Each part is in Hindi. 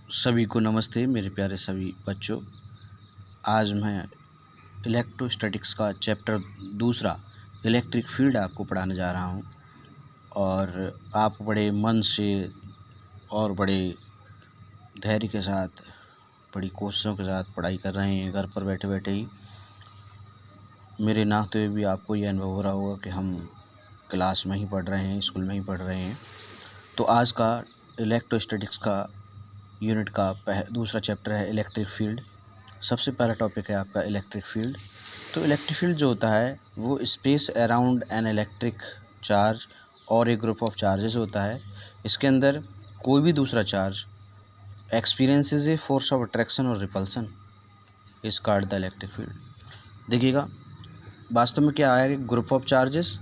सभी को नमस्ते मेरे प्यारे सभी बच्चों। आज मैं इलेक्ट्रोस्टैटिक्स का चैप्टर दूसरा इलेक्ट्रिक फील्ड आपको पढ़ाने जा रहा हूं और आप बड़े मन से और बड़े धैर्य के साथ, बड़ी कोशिशों के साथ पढ़ाई कर रहे हैं। घर पर बैठे बैठे ही मेरे ना होते हुए भी आपको ये अनुभव हो रहा होगा कि हम क्लास में ही पढ़ रहे हैं, स्कूल में ही पढ़ रहे हैं। तो आज का इलेक्ट्रोस्टैटिक्स का यूनिट का दूसरा चैप्टर है इलेक्ट्रिक फील्ड। सबसे पहला टॉपिक है आपका इलेक्ट्रिक फील्ड। तो इलेक्ट्रिक फील्ड जो होता है वो space around an electric charge और एक ग्रुप ऑफ चार्जेस होता है। इसके अंदर कोई भी दूसरा charge experiences a force of attraction और repulsion is called the electric field. देखिएगा वास्तव में क्या है कि ग्रुप ऑफ चार्जेस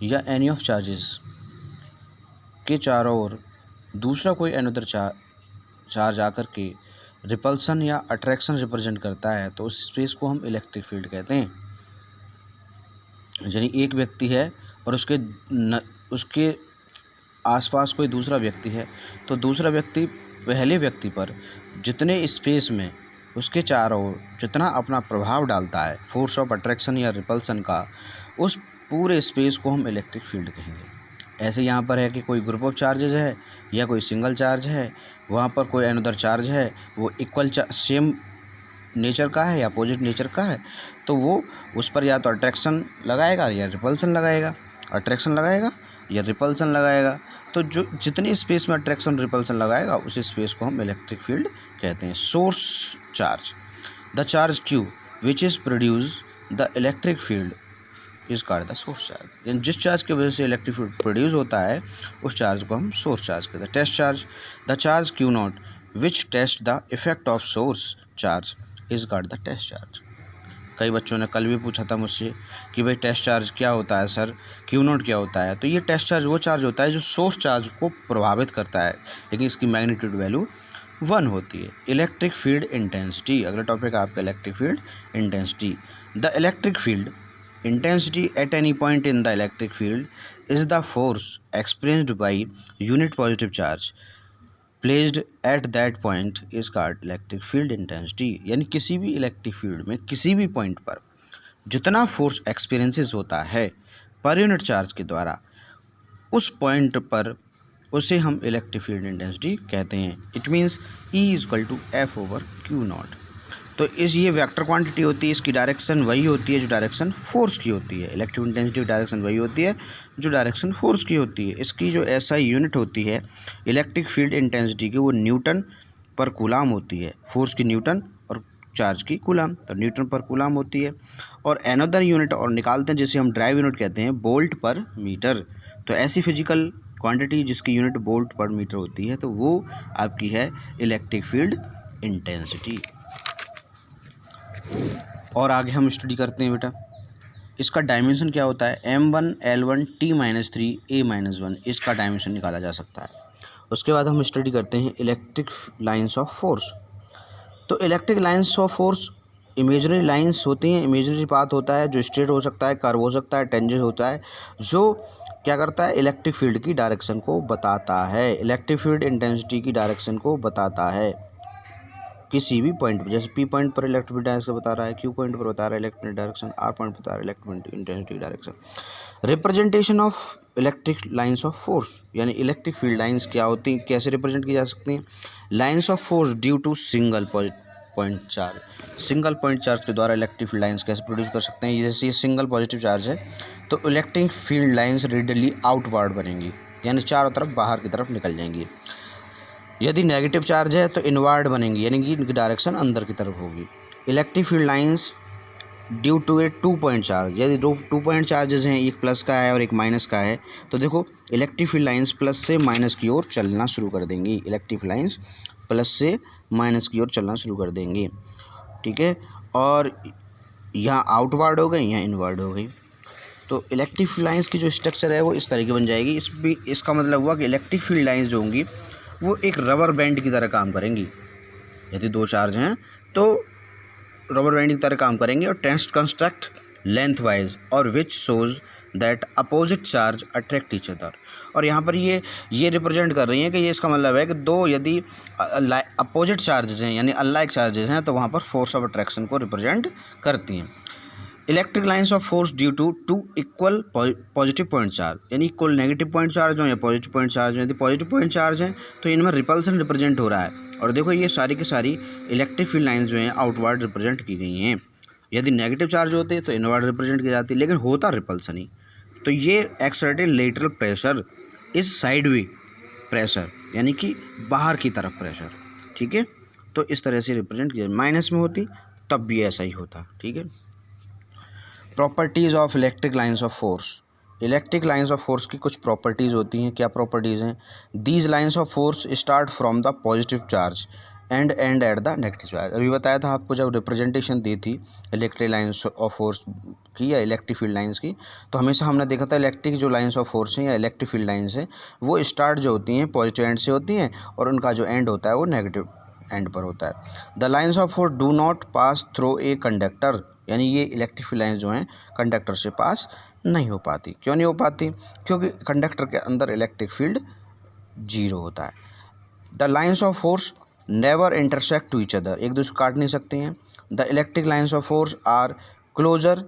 या एनी ऑफ चार्जेस के चारों ओर दूसरा कोई अनदर चार्ज आकर के रिपल्सन या अट्रैक्शन रिप्रेजेंट करता है तो उस स्पेस को हम इलेक्ट्रिक फील्ड कहते हैं। यानी एक व्यक्ति है और उसके आसपास कोई दूसरा व्यक्ति है, तो दूसरा व्यक्ति पहले व्यक्ति पर जितने स्पेस में उसके चारों ओर जितना अपना प्रभाव डालता है फोर्स ऑफ अट्रैक्शन या रिपल्सन का, उस पूरे स्पेस को हम इलेक्ट्रिक फील्ड कहेंगे। ऐसे यहाँ पर है कि कोई ग्रुप ऑफ चार्जेज है या कोई सिंगल चार्ज है, वहाँ पर कोई अनदर चार्ज है, वो इक्वल सेम नेचर का है या अपोजिट नेचर का है, तो वो उस पर या तो अट्रैक्शन लगाएगा या रिपल्सन लगाएगा, अट्रैक्शन लगाएगा या रिपल्सन लगाएगा। तो जो जितने स्पेस में अट्रैक्शन रिपल्सन लगाएगा उस स्पेस को हम इलेक्ट्रिक फील्ड कहते हैं। Source charge, the charge Q which is produce the electric field इस कॉल्ड द सोर्स चार्ज। यानी जिस चार्ज की वजह से इलेक्ट्रिक फील्ड प्रोड्यूस होता है उस चार्ज को हम सोर्स चार्ज कहते हैं। Test charge, the charge Q0 which test the effect of source charge is called the test charge. कई बच्चों ने कल भी पूछा था मुझसे कि भाई टेस्ट चार्ज क्या होता है सर, Q0 क्या होता है। तो ये टेस्ट चार्ज वो चार्ज होता है जो सोर्स चार्ज को प्रभावित करता है, लेकिन इसकी मैग्नीट्यूड वैल्यू 1 होती है। इलेक्ट्रिक फील्ड इंटेंसिटी, अगला टॉपिक है आपका electric field intensity. The electric field intensity at any point in the electric field is the force experienced by unit positive charge placed at that point is called electric field intensity। यानी किसी भी इलेक्ट्रिक फील्ड में किसी भी पॉइंट पर जितना फोर्स एक्सपीरियंसेस होता है पर यूनिट चार्ज के द्वारा, उस पॉइंट पर उसे हम इलेक्ट्रिक फील्ड इंटेंसिटी कहते हैं। It means E=F/Q0। तो ये वेक्टर क्वांटिटी होती है, इसकी डायरेक्शन वही होती है जो डायरेक्शन फोर्स की होती है। इलेक्ट्रिक इंटेंसिटी की डायरेक्शन वही होती है जो डायरेक्शन फोर्स की होती है। इसकी जो SI यूनिट होती है इलेक्ट्रिक फील्ड इंटेंसिटी की, वो न्यूटन पर कूलाम होती है। फोर्स की न्यूटन और चार्ज की कूलाम, तो न्यूटन पर कूलाम होती है। और अनदर यूनिट और निकालते हैं जिसे हम ड्राइव यूनिट कहते हैं, बोल्ट पर मीटर। तो ऐसी फिजिकल क्वांटिटी जिसकी यूनिट बोल्ट पर मीटर होती है, तो वो आपकी है इलेक्ट्रिक फील्ड इंटेंसिटी। और आगे हम स्टडी करते हैं बेटा, इसका डायमेंशन क्या होता है। M1 L1 T-3 A-1 इसका डायमेंशन निकाला जा सकता है। उसके बाद हम स्टडी करते हैं इलेक्ट्रिक लाइंस ऑफ फोर्स। तो electric lines of force imaginary lines होती हैं, इमेजनरी पाथ होता है जो स्ट्रेट हो सकता है, कर्व हो सकता है, टेंजेंट होता है, जो क्या करता है इलेक्ट्रिक फील्ड की डायरेक्शन को बताता है, इलेक्ट्रिक फील्ड इंटेंसिटी की डायरेक्शन को बताता है किसी भी पॉइंट पर। जैसे P पॉइंट पर इलेक्ट्रिक फील्ड डायरेक्शन बता रहा है, Q पॉइंट पर बता रहा है इलेक्ट्रिक डायरेक्शन, R पॉइंट पर बता रहा है electric intensity direction. Representation of electric lines of force, यानी इलेक्ट्रिक फील्ड लाइंस क्या होती हैं, कैसे रिप्रेजेंट की जा सकती हैं। Lines of force due to single point charge, single point charge के द्वारा इलेक्ट्रिक फील्ड लाइंस कैसे प्रोड्यूस कर सकते हैं। जैसे ये सिंगल पॉजिटिव चार्ज है तो electric field lines radially outward बनेंगी, यानी चारों तरफ बाहर की तरफ निकल जाएंगी। यदि नेगेटिव चार्ज है तो इनवर्ड बनेंगी, यानी कि इनकी डायरेक्शन अंदर की तरफ होगी। Electric field lines due to a 2 point charge, यदि 2 पॉइंट चार्जेस हैं, एक प्लस का है और एक माइनस का है, तो देखो इलेक्ट्रिक फील्ड लाइंस प्लस से माइनस की ओर चलना शुरू कर देंगी। इलेक्ट्रिक फील्ड लाइंस प्लस से माइनस की ओर चलना शुरू कर देंगी, ठीक है। और यहाँ आउटवर्ड हो गई, यहाँ इनवर्ड हो गई। तो इलेक्ट्रिक फील्ड लाइंस की जो स्ट्रक्चर है वो इस तरीके बन जाएगी। इसका मतलब हुआ कि इलेक्ट्रिक फील्ड लाइंस जो होंगी वो एक रबर बैंड की तरह काम करेंगी। यदि 2 चार्ज हैं तो रबर बैंड की तरह काम करेंगे और tense construct lengthwise or which shows that opposite charge attract each other। और यहाँ पर ये रिप्रेजेंट कर रही हैं कि ये इसका मतलब है कि दो यदि अपोजिट चार्जेस हैं यानी अनलाइक चार्जेस हैं तो वहाँ पर फोर्स ऑफ अट्रैक्शन को रिप्रेजेंट करती हैं। Electric lines of force due to two equal positive point charge, यानी इक्वल नेगेटिव पॉइंट चार्ज हो या पॉजिटिव पॉइंट चार्ज हो। यदि पॉजिटिव पॉइंट चार्ज हैं तो इनमें रिपल्सन रिप्रेजेंट हो रहा है। और देखो ये सारी की सारी इलेक्ट्रिक फील्ड लाइन्स जो हैं आउटवर्ड रिप्रेजेंट की गई हैं। यदि नेगेटिव चार्ज होते तो इनवर्ड रिप्रेजेंट की जाती, लेकिन होता रिपल्सन ही। तो ये एक्सर्टेड लेटरल प्रेशर इस साइडवे प्रेशर, यानी कि बाहर की तरफ प्रेशर, ठीक है। तो इस तरह से रिप्रेजेंट किया, माइनस में होती तब भी ऐसा ही होता, ठीक है। Properties of electric lines of force. Electric lines of force की कुछ प्रॉपर्टीज़ होती हैं। क्या प्रॉपर्टीज़ हैं? These lines of force start from the positive charge and at the negative charge. अभी बताया था आपको जब रिप्रेजेंटेशन दी थी इलेक्ट्रिक लाइन्स ऑफ फोर्स की या इलेक्ट्रिक फील्ड लाइन्स की, तो हमेशा हमने देखा था इलेक्ट्रिक जो लाइन्स ऑफ फोर्स हैं या इलेक्ट्रिक फील्ड लाइन्स हैं वो स्टार्ट जो होती हैं पॉजिटिव एंड से होती हैं और उनका जो एंड होता है वो नेगेटिव एंड पर होता है। The lines of force do not pass through a conductor, यानी ये इलेक्ट्रिक फील्ड लाइन्स जो हैं कंडक्टर से पास नहीं हो पाती। क्यों नहीं हो पाती? क्योंकि कंडक्टर के अंदर इलेक्ट्रिक फील्ड जीरो होता है। The lines of force never intersect to each other, एक दूसरे काट नहीं सकते हैं। The electric lines of force are closer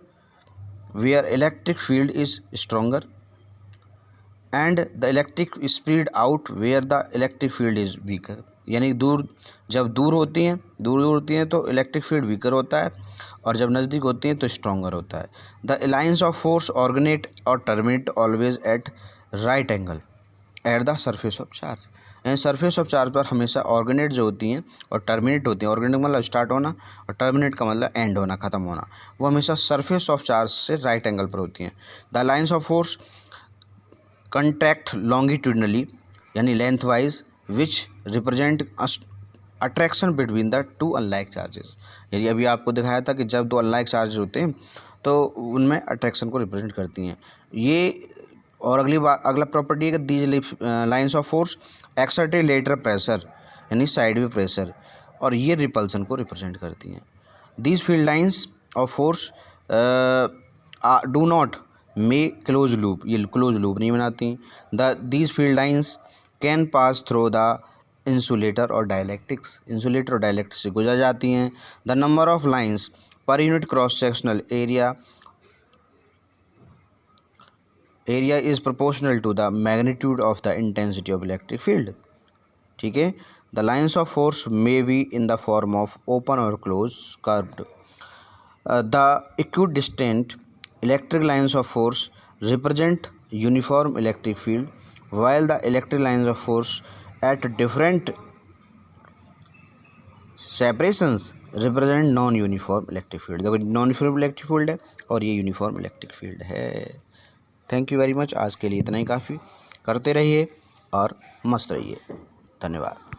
where electric field is stronger and the electric spread out where the electric field is weaker, यानी जब दूर होती हैं तो इलेक्ट्रिक फील्ड वीकर होता है और जब नज़दीक होती हैं तो स्ट्रोंगर होता है। द लाइन्स ऑफ फोर्स ऑर्गेनेट और terminate always at right angle at the surface of charge, यानी सरफेस ऑफ चार्ज पर हमेशा ऑर्गेनेट जो होती हैं और टर्मिनेट होती हैं। ऑर्गेनेट का मतलब स्टार्ट होना और टर्मिनेट का मतलब एंड होना, ख़त्म होना, वो हमेशा सरफेस ऑफ चार्ज से राइट एंगल पर होती हैं। The lines of force contract longitudinally यानी length wise which represent attraction between the two unlike charges. यदि अभी आपको दिखाया था कि जब दो अनलाइक चार्जेस होते हैं तो उनमें अट्रैक्शन को रिप्रेजेंट करती हैं ये। और अगला प्रॉपर्टी है कि these lines of force exert a lateral pressure यानी साइडवे प्रेशर, और ये रिपल्सन को रिप्रेजेंट करती हैं। These field lines of force do not may close loop, ये क्लोज लूप नहीं बनाती। These field lines can pass through the insulator और डायलैक्ट्रिक्स, इंसुलेटर और डायलैक्ट्रिक्स से गुजर जाती हैं। The number of lines per unit cross sectional area is proportional to the magnitude of the intensity of electric field, ठीक है। The lines of force may be in the form of open और close curved. The equidistant electric lines of force represent uniform electric field while the electric lines of force at different separations represent non uniform electric field. देखो नॉन यूनिफॉर्म इलेक्ट्रिक फील्ड है और ये यूनिफॉर्म इलेक्ट्रिक फील्ड है। थैंक यू वेरी मच, आज के लिए इतना ही काफ़ी। करते रहिए और मस्त रहिए। धन्यवाद।